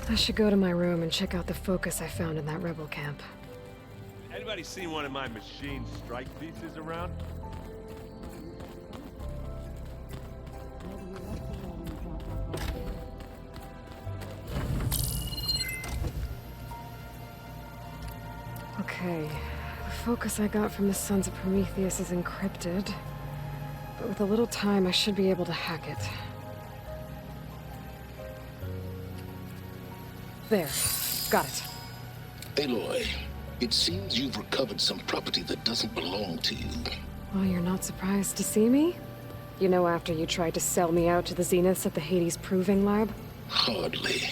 I should go to my room and check out the focus I found in that rebel camp. Anybody seen one of my machine strike pieces around? Okay, the focus I got from the Sons of Prometheus is encrypted, but with a little time I should be able to hack it. There, got it. Aloy, it seems you've recovered some property that doesn't belong to you. Well, you're not surprised to see me? You know, after you tried to sell me out to the Zeniths at the Hades Proving Lab? Hardly.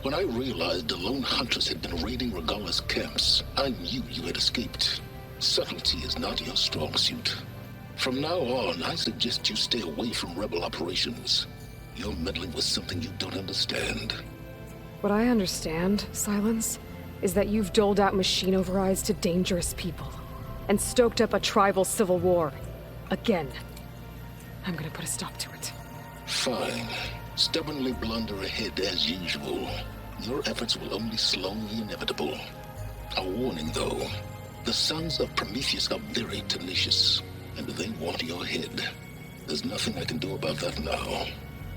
When I realized the lone hunters had been raiding Regala's camps, I knew you had escaped. Subtlety is not your strong suit. From now on, I suggest you stay away from rebel operations. You're meddling with something you don't understand. What I understand, Silence, is that you've doled out machine overrides to dangerous people, and stoked up a tribal civil war. Again. I'm gonna put a stop to it. Fine. Stubbornly blunder ahead as usual. Your efforts will only slow the inevitable. A warning, though. The Sons of Prometheus are very tenacious, and they want your head. There's nothing I can do about that now.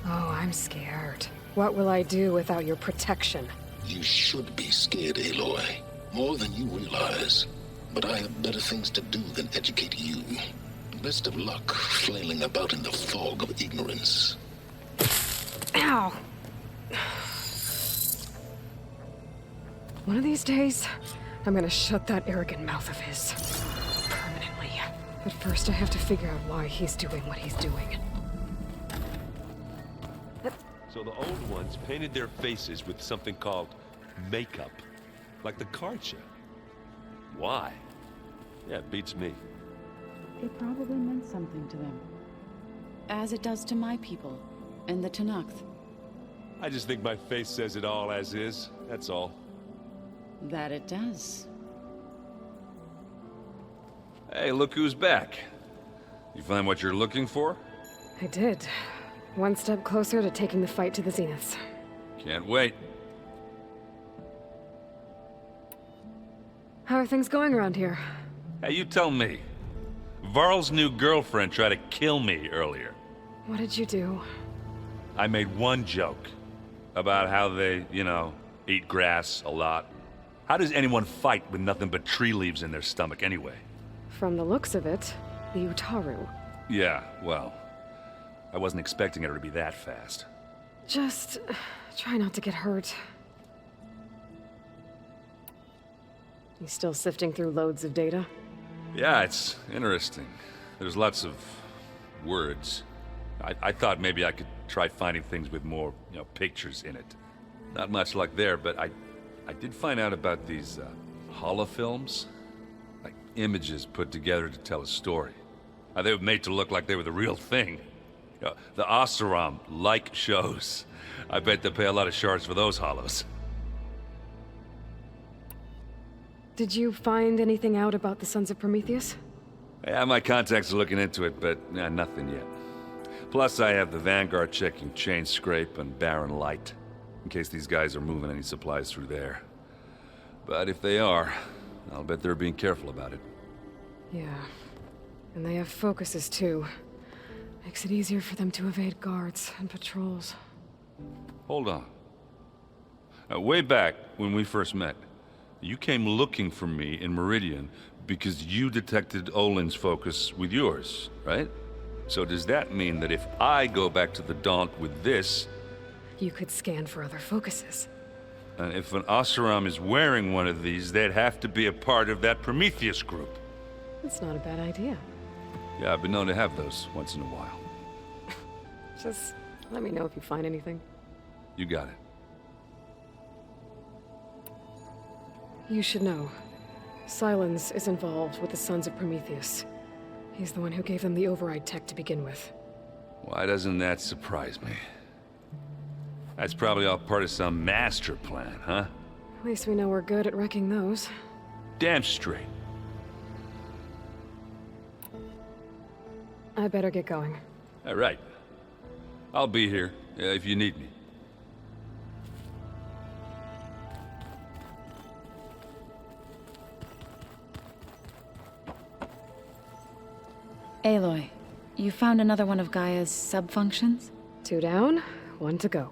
Oh, I'm scared. What will I do without your protection? You should be scared, Aloy. More than you realize. But I have better things to do than educate you. Best of luck flailing about in the fog of ignorance. Ow! One of these days, I'm gonna shut that arrogant mouth of his. Permanently. But first I have to figure out why he's doing what he's doing. So the old ones painted their faces with something called makeup. Like the card show. Why? Yeah, it beats me. It probably meant something to them. As it does to my people, and the Tanakh. I just think my face says it all as is, that's all. That it does. Hey, look who's back. You find what you're looking for? I did. One step closer to taking the fight to the Zeniths. Can't wait. How are things going around here? Hey, you tell me. Varl's new girlfriend tried to kill me earlier. What did you do? I made one joke about how they, eat grass a lot. How does anyone fight with nothing but tree leaves in their stomach anyway? From the looks of it, the Utaru. Yeah, well, I wasn't expecting her to be that fast. Just try not to get hurt. You still sifting through loads of data? Yeah, it's interesting. There's lots of words. I thought maybe I could try finding things with more, pictures in it. Not much luck there, but I did find out about these holofilms. Like images put together to tell a story. They were made to look like they were the real thing. The Oseram like shows. I bet they pay a lot of shards for those hollows. Did you find anything out about the Sons of Prometheus? Yeah, my contacts are looking into it, but nothing yet. Plus, I have the Vanguard checking Chain Scrape and Barren Light, in case these guys are moving any supplies through there. But if they are, I'll bet they're being careful about it. Yeah. And they have focuses, too. Makes it easier for them to evade guards and patrols. Hold on. Way back, when we first met, you came looking for me in Meridian because you detected Olin's focus with yours, right? So does that mean that if I go back to the Daunt with this... You could scan for other focuses. And if an Oseram is wearing one of these, they'd have to be a part of that Prometheus group. That's not a bad idea. Yeah, I've been known to have those once in a while. Just let me know if you find anything. You got it. You should know. Silence is involved with the Sons of Prometheus. He's the one who gave them the override tech to begin with. Why doesn't that surprise me? That's probably all part of some master plan, huh? At least we know we're good at wrecking those. Damn straight. I better get going. All right. I'll be here if you need me. Aloy, you found another one of Gaia's sub-functions? 2 down, 1 to go.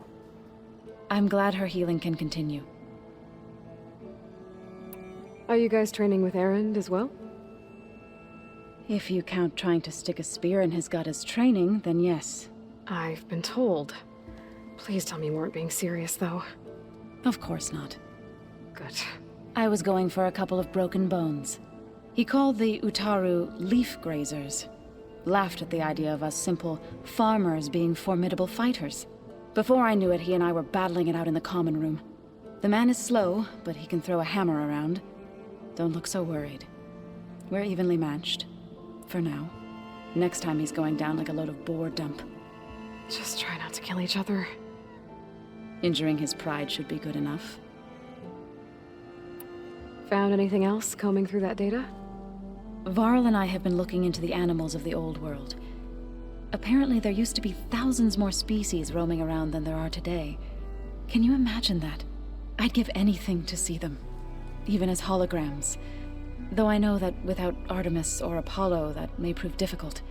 I'm glad her healing can continue. Are you guys training with Erend as well? If you count trying to stick a spear in his gut as training, then yes. I've been told. Please tell me you weren't being serious, though. Of course not. Good. I was going for a couple of broken bones. He called the Utaru leaf grazers. Laughed at the idea of us simple farmers being formidable fighters. Before I knew it, he and I were battling it out in the common room. The man is slow, but he can throw a hammer around. Don't look so worried. We're evenly matched. For now. Next time he's going down like a load of boar dump. Just try not to kill each other. Injuring his pride should be good enough. Found anything else combing through that data? Varl and I have been looking into the animals of the old world. Apparently there used to be thousands more species roaming around than there are today. Can you imagine that? I'd give anything to see them. Even as holograms. Though I know that without Artemis or Apollo, that may prove difficult.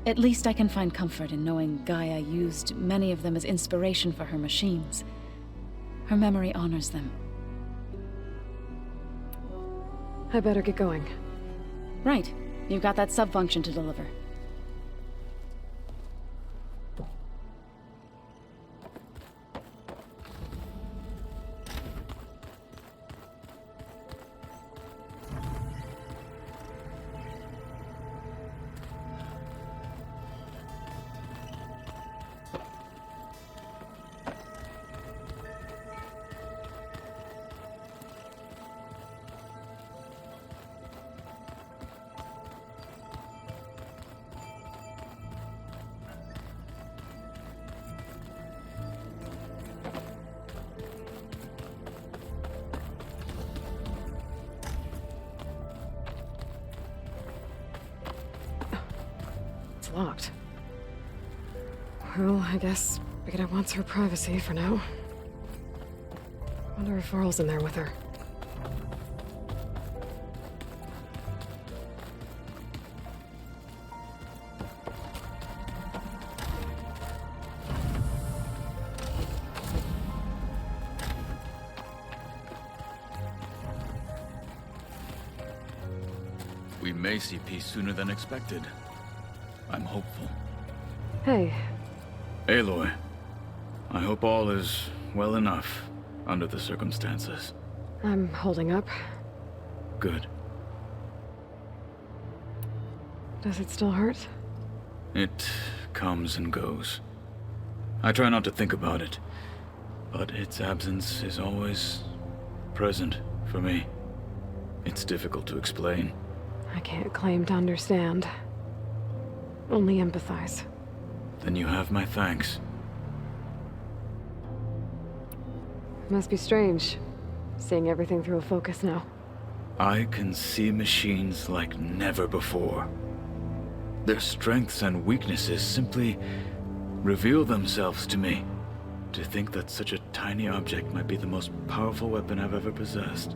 At least I can find comfort in knowing Gaia used many of them as inspiration for her machines. Her memory honors them. I better get going. Right. You've got that sub-function to deliver. Locked. Well, I guess Gaia wants her privacy for now. Wonder if Varl's in there with her. We may see peace sooner than expected. I'm hopeful. Hey. Aloy, I hope all is well enough under the circumstances. I'm holding up. Good. Does it still hurt? It comes and goes. I try not to think about it, but its absence is always present for me. It's difficult to explain. I can't claim to understand. Only empathize. Then you have my thanks. Must be strange, seeing everything through a focus now. I can see machines like never before. Their strengths and weaknesses simply reveal themselves to me. To think that such a tiny object might be the most powerful weapon I've ever possessed.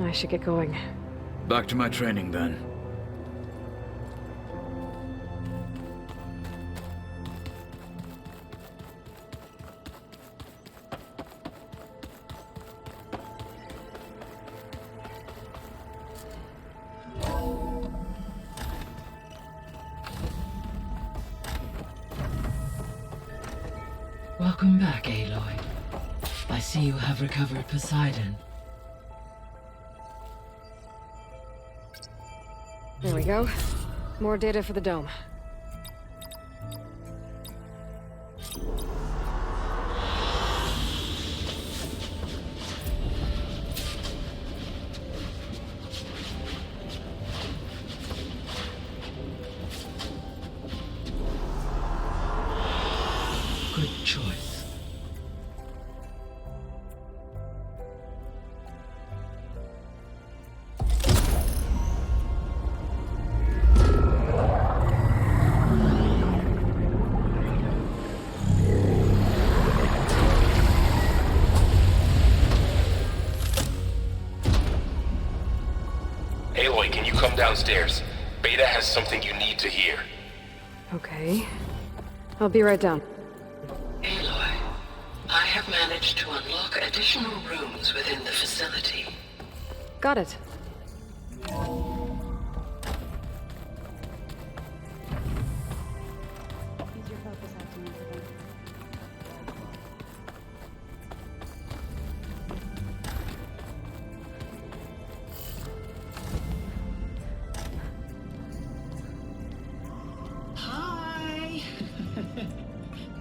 I should get going. Back to my training then. Welcome back, Aloy. I see you have recovered Poseidon. There we go. More data for the dome. Good choice. downstairs. Beta has something you need to hear. Okay. I'll be right down. Aloy, I have managed to unlock additional rooms within the facility. Got it. Hi!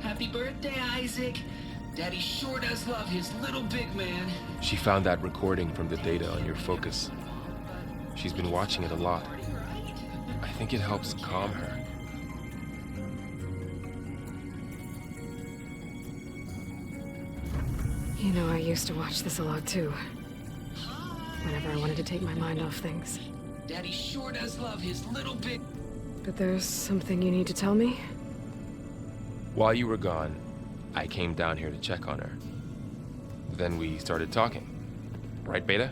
Happy birthday, Isaac. Daddy sure does love his little big man. She found that recording from the data on your focus. She's been watching it a lot. I think it helps calm her. You know, I used to watch this a lot too. Whenever I wanted to take my mind off things. Daddy sure does love his little big... But there's something you need to tell me? While you were gone, I came down here to check on her. Then we started talking. Right, Beta?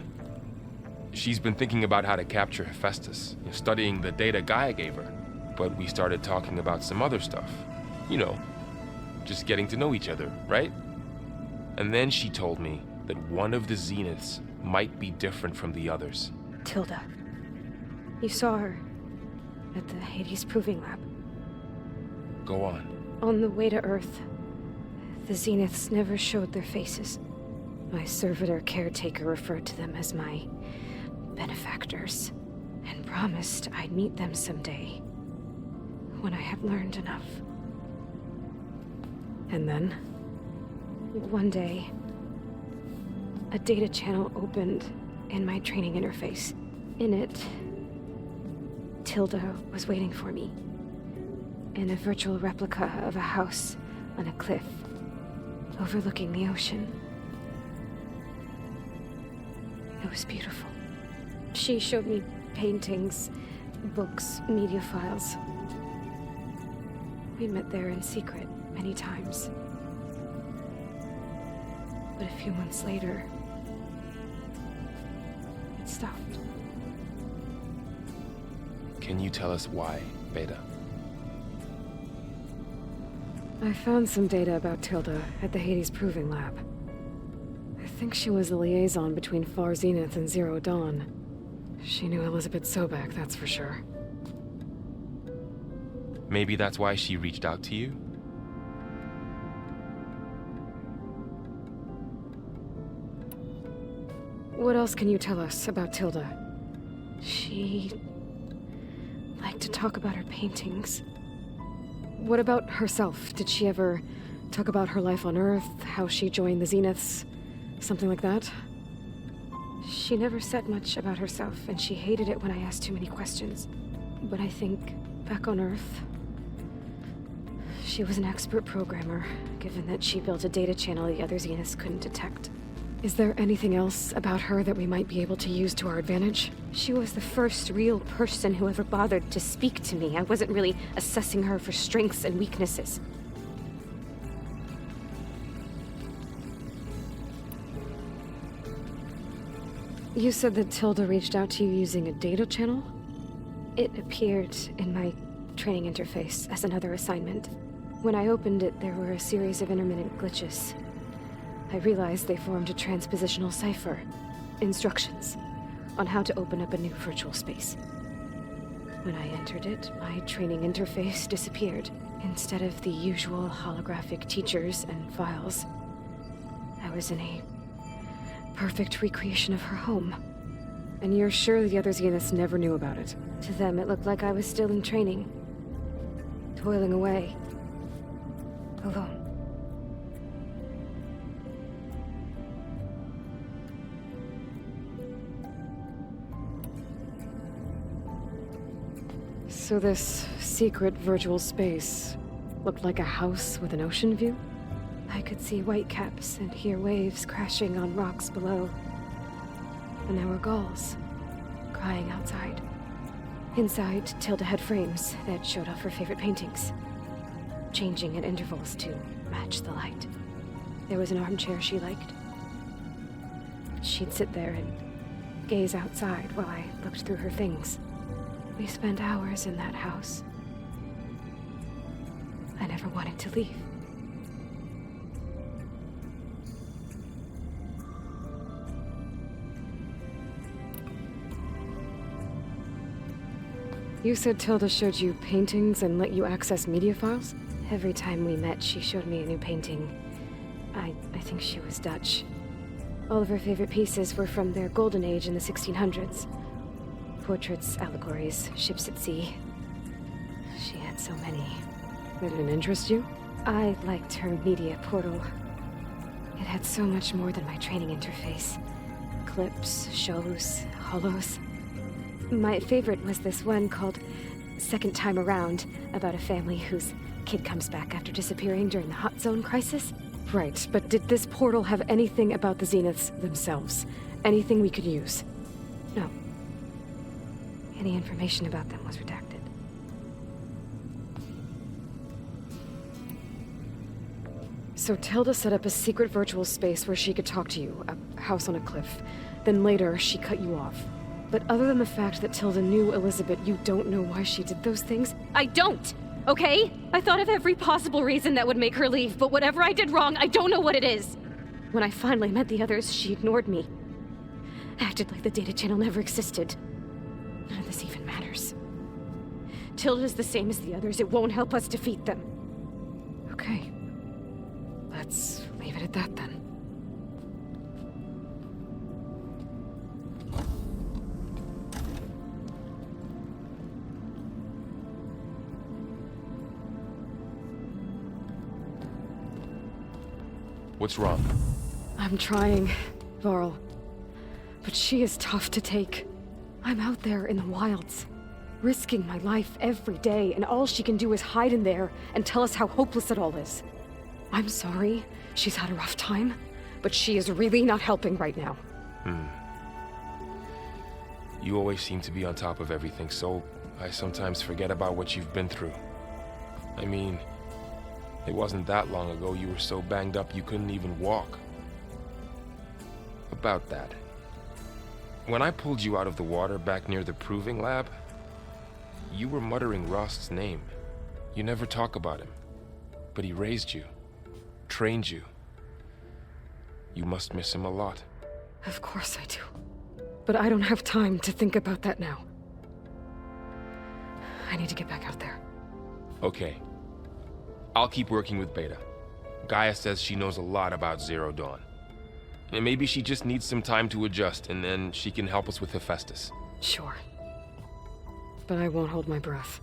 She's been thinking about how to capture Hephaestus, studying the data Gaia gave her. But we started talking about some other stuff. You know, just getting to know each other, right? And then she told me that one of the Zeniths might be different from the others. Tilda. You saw her at the Hades Proving Lab. Go on. On the way to Earth, the Zeniths never showed their faces. My servitor caretaker referred to them as my benefactors, and promised I'd meet them someday, when I had learned enough. And then, one day, a data channel opened in my training interface. In it, Tilda was waiting for me, in a virtual replica of a house on a cliff, overlooking the ocean. It was beautiful. She showed me paintings, books, media files. We met there in secret many times. But a few months later, it stopped. Can you tell us why, Beta? I found some data about Tilda at the Hades Proving Lab. I think she was the liaison between Far Zenith and Zero Dawn. She knew Elizabeth Sobek, that's for sure. Maybe that's why she reached out to you? What else can you tell us about Tilda? She liked to talk about her paintings. What about herself? Did she ever talk about her life on Earth, how she joined the Zeniths, something like that? She never said much about herself, and she hated it when I asked too many questions. But I think, back on Earth, she was an expert programmer, given that she built a data channel the other Zeniths couldn't detect. Is there anything else about her that we might be able to use to our advantage? She was the first real person who ever bothered to speak to me. I wasn't really assessing her for strengths and weaknesses. You said that Tilda reached out to you using a data channel? It appeared in my training interface as another assignment. When I opened it, there were a series of intermittent glitches. I realized they formed a transpositional cipher. Instructions on how to open up a new virtual space. When I entered it, my training interface disappeared. Instead of the usual holographic teachers and files, I was in a perfect recreation of her home. And you're sure the other Zeniths never knew about it? To them, it looked like I was still in training. Toiling away. Alone. So this secret virtual space looked like a house with an ocean view? I could see whitecaps and hear waves crashing on rocks below. And there were gulls crying outside. Inside, Tilda had frames that showed off her favorite paintings, changing at intervals to match the light. There was an armchair she liked. She'd sit there and gaze outside while I looked through her things. We spent hours in that house. I never wanted to leave. You said Tilda showed you paintings and let you access media files? Every time we met, she showed me a new painting. I think she was Dutch. All of her favorite pieces were from their golden age in the 1600s. Portraits, allegories, ships at sea. She had so many. That didn't interest you? I liked her media portal. It had so much more than my training interface. Clips, shows, holos. My favorite was this one called Second Time Around, about a family whose kid comes back after disappearing during the Hot Zone crisis. Right, but did this portal have anything about the Zeniths themselves? Anything we could use? No. Any information about them was redacted. So Tilda set up a secret virtual space where she could talk to you, a house on a cliff. Then later, she cut you off. But other than the fact that Tilda knew Elizabeth, you don't know why she did those things? I don't! Okay? I thought of every possible reason that would make her leave, but whatever I did wrong, I don't know what it is! When I finally met the others, she ignored me. Acted like the data channel never existed. None of this even matters. Tilda's the same as the others. It won't help us defeat them. Okay. Let's leave it at that then. What's wrong? I'm trying, Varl. But she is tough to take. I'm out there in the wilds, risking my life every day, and all she can do is hide in there and tell us how hopeless it all is. I'm sorry, she's had a rough time, but she is really not helping right now. You always seem to be on top of everything, so I sometimes forget about what you've been through. I mean, it wasn't that long ago you were so banged up you couldn't even walk. About that. When I pulled you out of the water back near the proving lab, you were muttering Rost's name. You never talk about him. But he raised you, trained you. You must miss him a lot. Of course I do. But I don't have time to think about that now. I need to get back out there. Okay. I'll keep working with Beta. Gaia says she knows a lot about Zero Dawn. And maybe she just needs some time to adjust, and then she can help us with Hephaestus. Sure. But I won't hold my breath.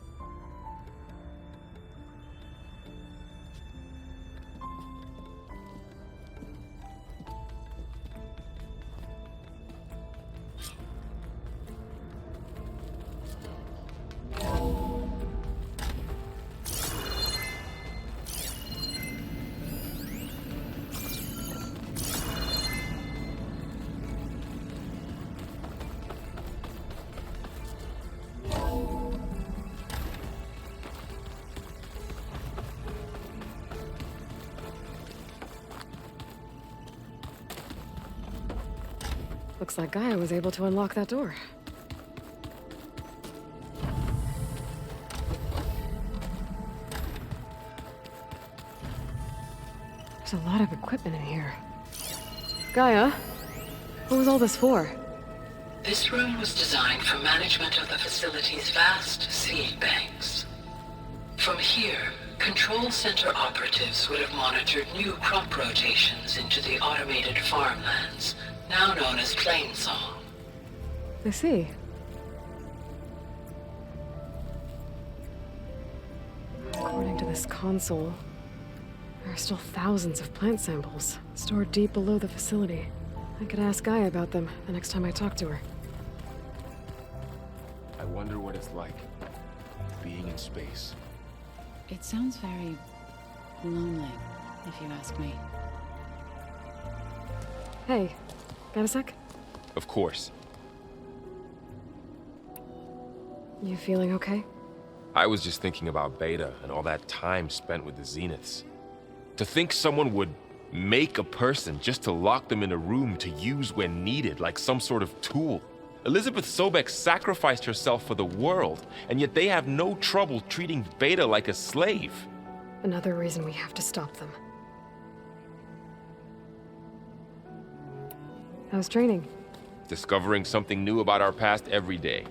Looks like Gaia was able to unlock that door. There's a lot of equipment in here. Gaia, what was all this for? This room was designed for management of the facility's vast seed banks. From here, control center operatives would have monitored new crop rotations into the automated farmlands, now known as Plainsong. I see. According to this console, there are still thousands of plant samples stored deep below the facility. I could ask Gaia about them the next time I talk to her. I wonder what it's like, being in space. It sounds very lonely, if you ask me. Hey, got a sec? Of course. You feeling okay? I was just thinking about Beta and all that time spent with the Zeniths. To think someone would make a person just to lock them in a room to use when needed, like some sort of tool. Elizabeth Sobek sacrificed herself for the world, and yet they have no trouble treating Beta like a slave. Another reason we have to stop them. How's training? Discovering something new about our past every day.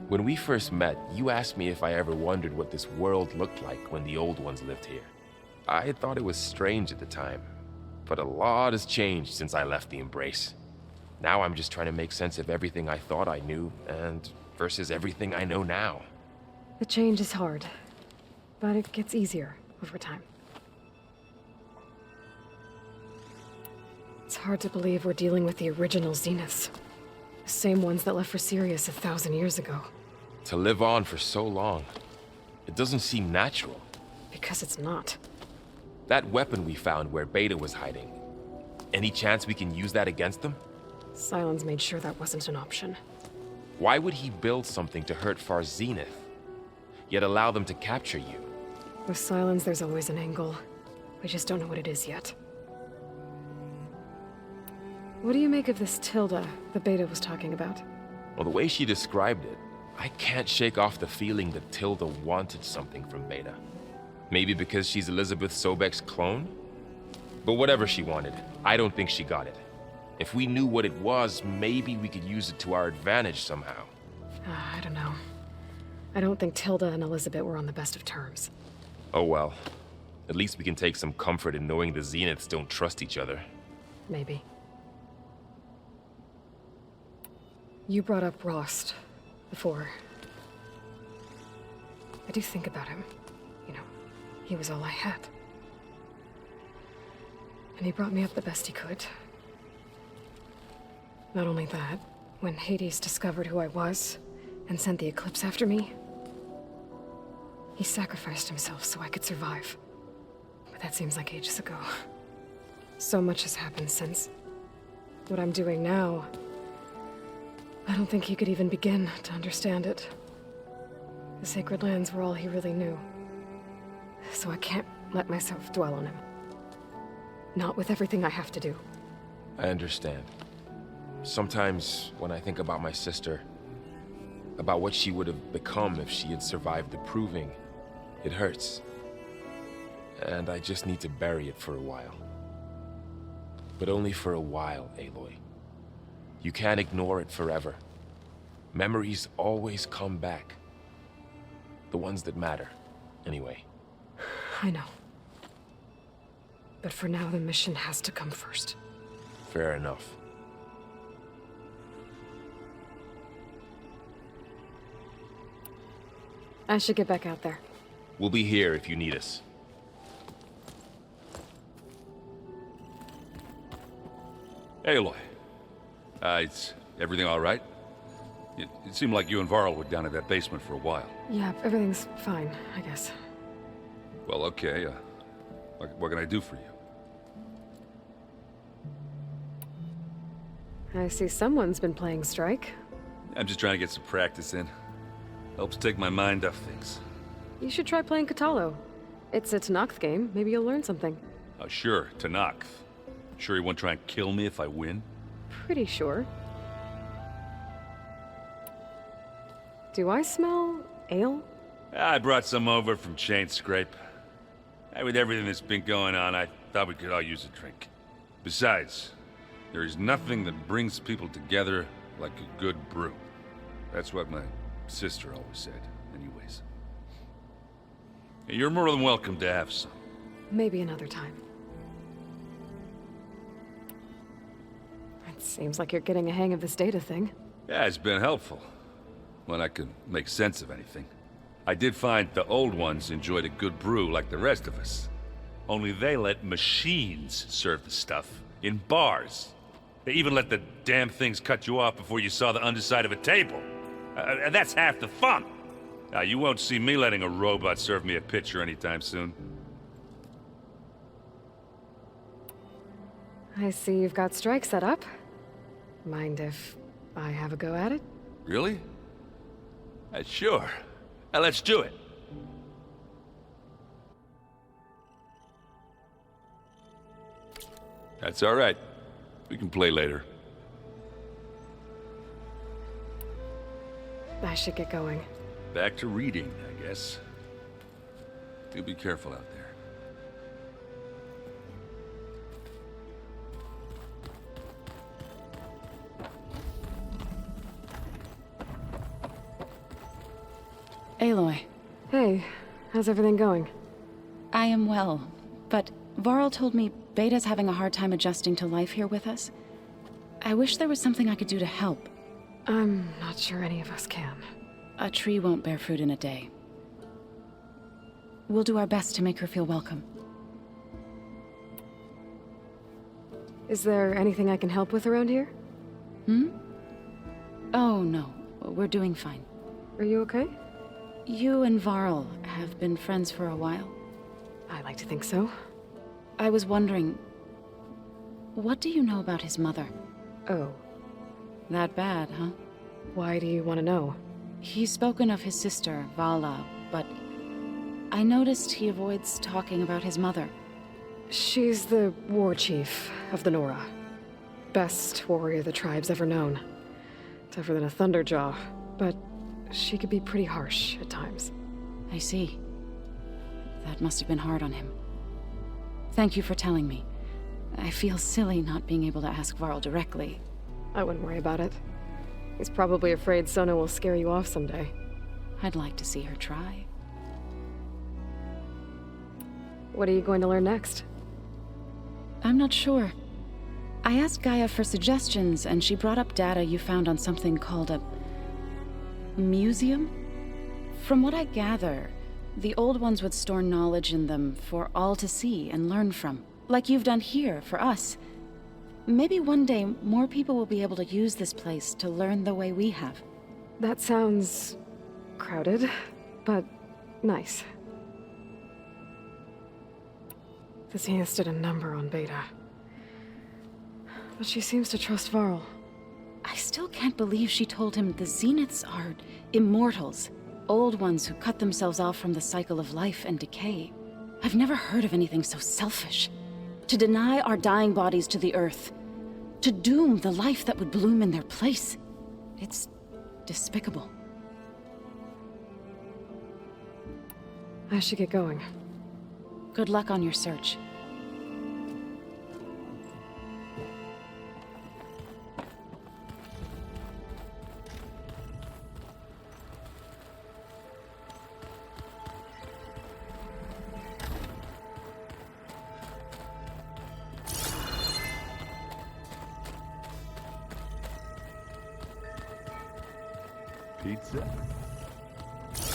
When we first met, you asked me if I ever wondered what this world looked like when the old ones lived here. I had thought it was strange at the time, but a lot has changed since I left the Embrace. Now I'm just trying to make sense of everything I thought I knew, and versus everything I know now. The change is hard, but it gets easier over time. It's hard to believe we're dealing with the original Zeniths. The same ones that left for Sirius 1,000 years ago. To live on for so long, it doesn't seem natural. Because it's not. That weapon we found where Beta was hiding, any chance we can use that against them? Sylens made sure that wasn't an option. Why would he build something to hurt Far Zenith, yet allow them to capture you? With Sylens, there's always an angle. We just don't know what it is yet. What do you make of this Tilda the Beta was talking about? Well, the way she described it, I can't shake off the feeling that Tilda wanted something from Beta. Maybe because she's Elizabeth Sobek's clone? But whatever she wanted, I don't think she got it. If we knew what it was, maybe we could use it to our advantage somehow. I don't know. I don't think Tilda and Elizabeth were on the best of terms. Oh well. At least we can take some comfort in knowing the Zeniths don't trust each other. Maybe. You brought up Rost before. I do think about him. You know, he was all I had. And he brought me up the best he could. Not only that, when Hades discovered who I was and sent the Eclipse after me, he sacrificed himself so I could survive. But that seems like ages ago. So much has happened since. What I'm doing now, I don't think he could even begin to understand it. The Sacred Lands were all he really knew. So I can't let myself dwell on him. Not with everything I have to do. I understand. Sometimes, when I think about my sister, about what she would have become if she had survived the Proving, it hurts. And I just need to bury it for a while. But only for a while, Aloy. You can't ignore it forever. Memories always come back. The ones that matter, anyway. I know. But for now, the mission has to come first. Fair enough. I should get back out there. We'll be here if you need us. Aloy. Is everything all right? It seemed like you and Varl were down at that basement for a while. Yeah, everything's fine, I guess. Well, okay. What can I do for you? I see someone's been playing Strike. I'm just trying to get some practice in. Helps take my mind off things. You should try playing Katalo. It's a Tanakh game. Maybe you'll learn something. Oh, sure, Tanakh. Sure he won't try and kill me if I win? Pretty sure. Do I smell ale? I brought some over from Chain Scrape. With everything that's been going on, I thought we could all use a drink. Besides, there is nothing that brings people together like a good brew. That's what my sister always said, anyways. You're more than welcome to have some. Maybe another time. It seems like you're getting a hang of this data thing. Yeah, it's been helpful. When I can make sense of anything. I did find the old ones enjoyed a good brew like the rest of us. Only they let machines serve the stuff in bars. They even let the damn things cut you off before you saw the underside of a table. And that's half the fun. Now, you won't see me letting a robot serve me a pitcher anytime soon. I see you've got Strike set up. Mind if I have a go at it? Really? Sure. Let's do it. That's all right. We can play later. I should get going. Back to reading, I guess. Do be careful out there. Aloy, Hey, how's everything going? I am well, but Varl told me Beta's having a hard time adjusting to life here with us. I wish there was something I could do to help. I'm not sure any of us can. A tree won't bear fruit in a day. We'll do our best to make her feel welcome. Is there anything I can help with around here? Oh, no. We're doing fine. Are you okay? You and Varl have been friends for a while. I like to think so. I was wondering, what do you know about his mother? Oh, That bad, huh? why do you want to know? He's spoken of his sister, Vala, but I noticed he avoids talking about his mother. She's the war chief of the Nora. Best warrior the tribe's ever known. Tougher than a Thunderjaw, but she could be pretty harsh at times. I see. That must have been hard on him. Thank you for telling me. I feel silly not being able to ask Varl directly. I wouldn't worry about it. He's probably afraid Sona will scare you off someday. I'd like to see her try. What are you going to learn next? I'm not sure. I asked Gaia for suggestions, and she brought up data you found on something called a museum? From what I gather, the old ones would store knowledge in them for all to see and learn from, like you've done here for us. Maybe one day more people will be able to use this place to learn the way we have. That sounds crowded, but nice. The Zeniths did a number on Beta. But she seems to trust Varl. I still can't believe she told him the Zeniths are immortals. Old ones who cut themselves off from the cycle of life and decay. I've never heard of anything so selfish. To deny our dying bodies to the earth. To doom the life that would bloom in their place. It's despicable. I should get going. Good luck on your search. Pizza? To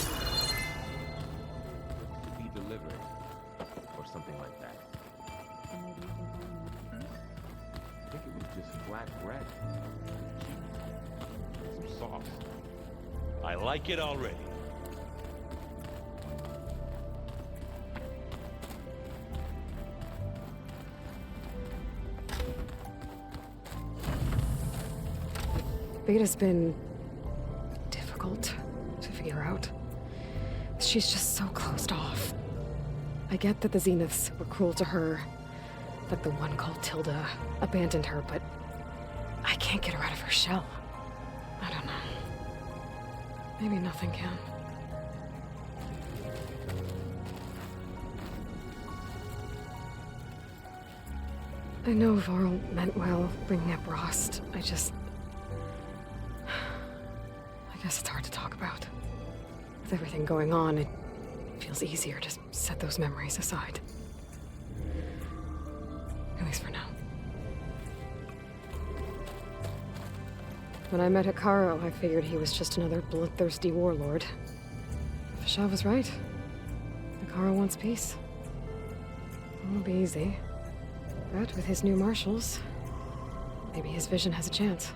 be delivered, or something like that. I think it was just flat bread, cheese, some sauce. I like it already. Beta's been difficult to figure out. She's just so closed off. I get that the Zeniths were cruel to her, like the one called Tilda abandoned her, but I can't get her out of her shell. I don't know. Maybe nothing can. I know Varl meant well bringing up Rost. I guess it's hard to talk about. With everything going on, it feels easier to set those memories aside. At least for now. When I met Hikaru, I figured he was just another bloodthirsty warlord. Fashav was right. Hikaru wants peace. It won't be easy. But with his new marshals, maybe his vision has a chance.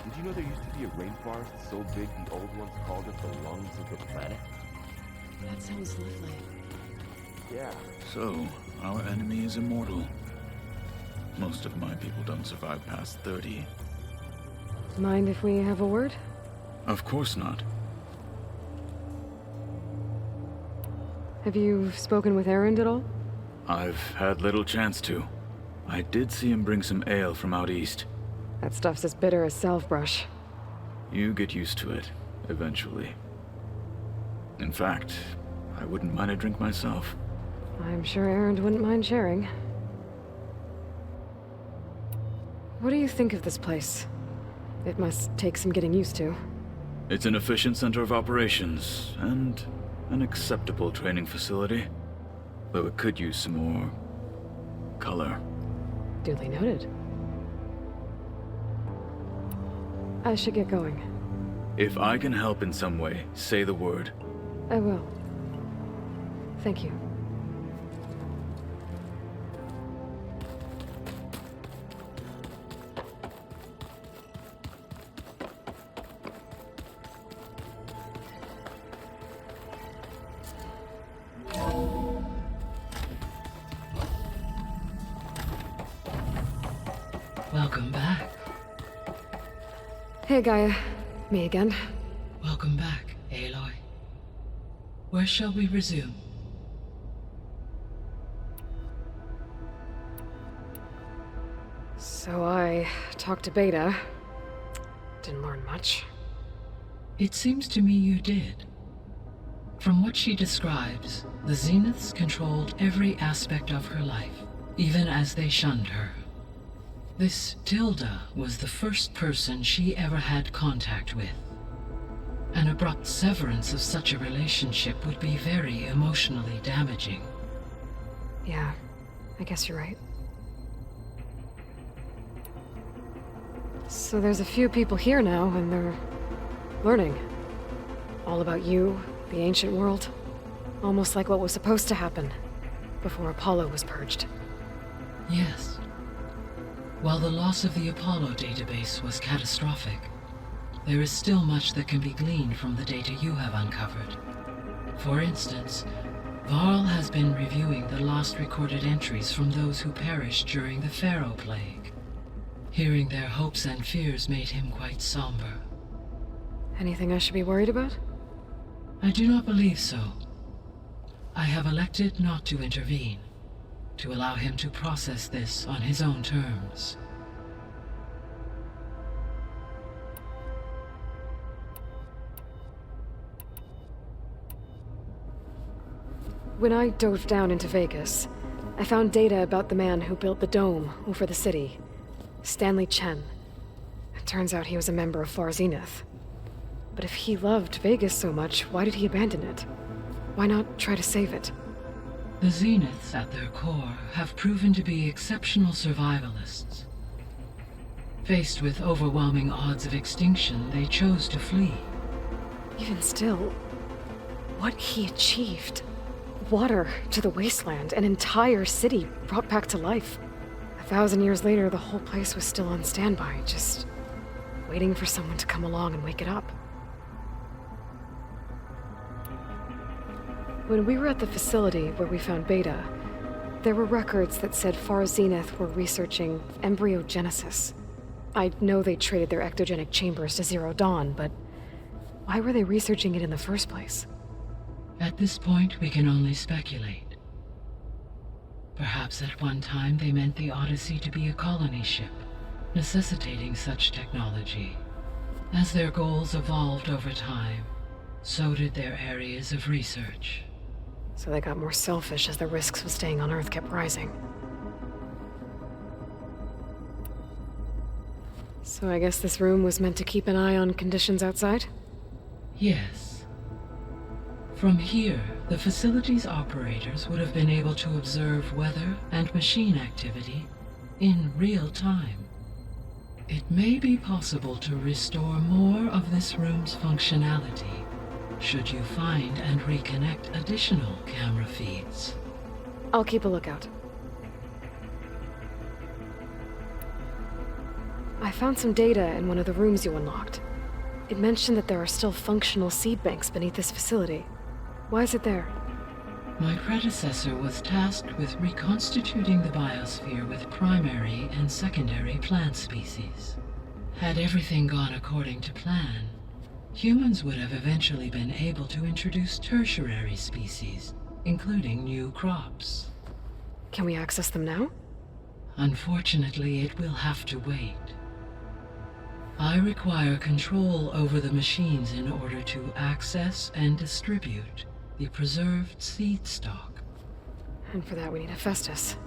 Did you know there used to be a rainforest so big the old ones called it the lungs of the planet? That sounds lovely. Yeah. So, our enemy is immortal. Most of my people don't survive past 30. Mind if we have a word? Of course not. Have you spoken with Erend at all? I've had little chance to. I did see him bring some ale from out east. That stuff's as bitter as salve-brush. You get used to it, eventually. In fact, I wouldn't mind a drink myself. I'm sure Erend wouldn't mind sharing. What do you think of this place? It must take some getting used to. It's an efficient center of operations, and an acceptable training facility. Though it could use some more color. Duly noted. I should get going. If I can help in some way, say the word. I will. Thank you. Welcome back. Hey, Gaia. Me again. Welcome back, Aloy. Where shall we resume? So I talked to Beta. Didn't learn much. It seems to me you did. From what she describes, the Zeniths controlled every aspect of her life, even as they shunned her. This Tilda was the first person she ever had contact with. An abrupt severance of such a relationship would be very emotionally damaging. Yeah, I guess you're right. So there's a few people here now, and they're learning. All about you, the ancient world. Almost like what was supposed to happen before Apollo was purged. Yes. While the loss of the Apollo database was catastrophic, there is still much that can be gleaned from the data you have uncovered. For instance, Varl has been reviewing the last recorded entries from those who perished during the Pharaoh Plague. Hearing their hopes and fears made him quite somber. Anything I should be worried about? I do not believe so. I have elected not to intervene, to allow him to process this on his own terms. When I dove down into Vegas, I found data about the man who built the dome over the city, Stanley Chen. It turns out he was a member of Far Zenith. But if he loved Vegas so much, why did he abandon it? Why not try to save it? The Zeniths, at their core, have proven to be exceptional survivalists. Faced with overwhelming odds of extinction, they chose to flee. Even still, what he achieved. Water to the wasteland, an entire city brought back to life. 1,000 years later, the whole place was still on standby, just waiting for someone to come along and wake it up. When we were at the facility where we found Beta, there were records that said Far Zenith were researching embryogenesis. I know they traded their ectogenic chambers to Zero Dawn, but why were they researching it in the first place? At this point, we can only speculate. Perhaps at one time they meant the Odyssey to be a colony ship, necessitating such technology. As their goals evolved over time, so did their areas of research. So they got more selfish as the risks of staying on Earth kept rising. So I guess this room was meant to keep an eye on conditions outside? Yes. From here, the facility's operators would have been able to observe weather and machine activity in real time. It may be possible to restore more of this room's functionality should you find and reconnect additional camera feeds. I'll keep a lookout. I found some data in one of the rooms you unlocked. It mentioned that there are still functional seed banks beneath this facility. Why is it there? My predecessor was tasked with reconstituting the biosphere with primary and secondary plant species. Had everything gone according to plan, humans would have eventually been able to introduce tertiary species, including new crops. Can we access them now? Unfortunately, it will have to wait. I require control over the machines in order to access and distribute the preserved seed stock. And for that we need Hephaestus.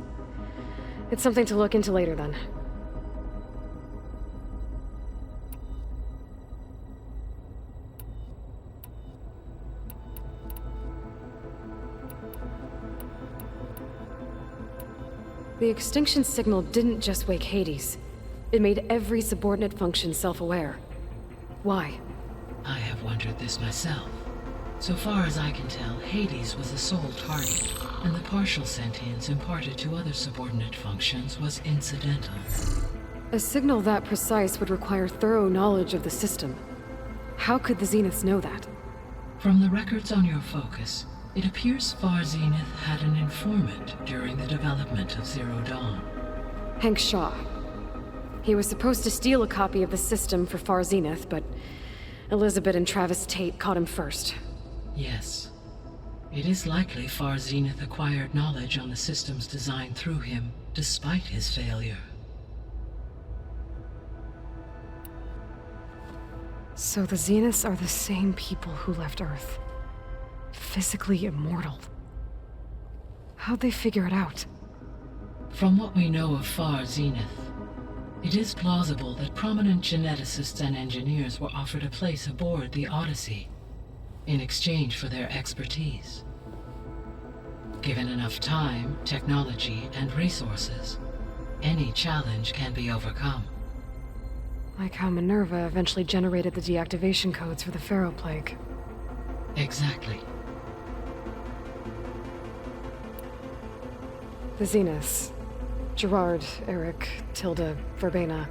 It's something to look into later then. The extinction signal didn't just wake Hades. It made every subordinate function self-aware. Why? I have wondered this myself. So far as I can tell, Hades was the sole target, and the partial sentience imparted to other subordinate functions was incidental. A signal that precise would require thorough knowledge of the system. How could the Zeniths know that? From the records on your focus, it appears Far Zenith had an informant during the development of Zero Dawn. Hank Shaw. He was supposed to steal a copy of the system for Far Zenith, but Elizabeth and Travis Tate caught him first. Yes. It is likely Far Zenith acquired knowledge on the system's design through him, despite his failure. So the Zeniths are the same people who left Earth. Physically immortal. How'd they figure it out? From what we know of Far Zenith, it is plausible that prominent geneticists and engineers were offered a place aboard the Odyssey in exchange for their expertise. Given enough time, technology, and resources, any challenge can be overcome. Like how Minerva eventually generated the deactivation codes for the Pharaoh Plague. Exactly. The Zeniths. Gerard, Eric, Tilda, Verbena.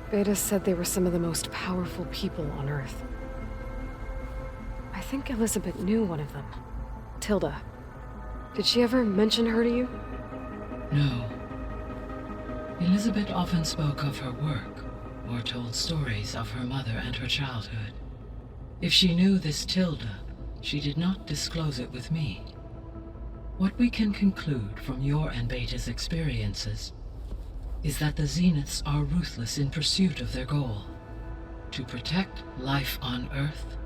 Beta said they were some of the most powerful people on Earth. I think Elizabeth knew one of them. Tilda. Did she ever mention her to you? No. Elizabeth often spoke of her work, or told stories of her mother and her childhood. If she knew this Tilda, she did not disclose it with me. What we can conclude from your and Beta's experiences is that the Zeniths are ruthless in pursuit of their goal. To protect life on Earth,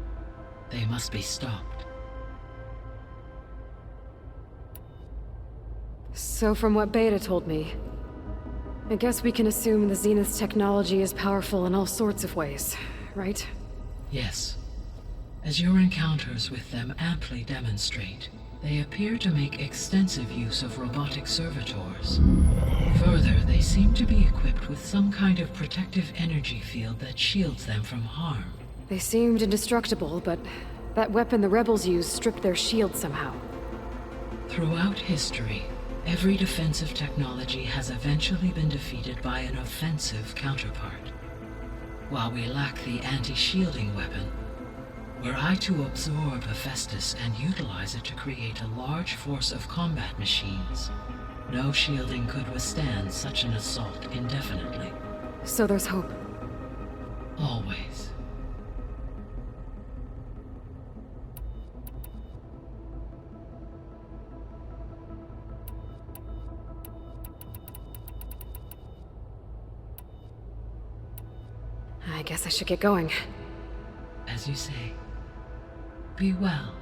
they must be stopped. So from what Beta told me, I guess we can assume the Zenith's technology is powerful in all sorts of ways, right? Yes. As your encounters with them amply demonstrate, they appear to make extensive use of robotic servitors. Further, they seem to be equipped with some kind of protective energy field that shields them from harm. They seemed indestructible, but that weapon the rebels used stripped their shield somehow. Throughout history, every defensive technology has eventually been defeated by an offensive counterpart. While we lack the anti-shielding weapon, were I to absorb Hephaestus and utilize it to create a large force of combat machines, no shielding could withstand such an assault indefinitely. So there's hope. Always. I guess I should get going. As you say, be well.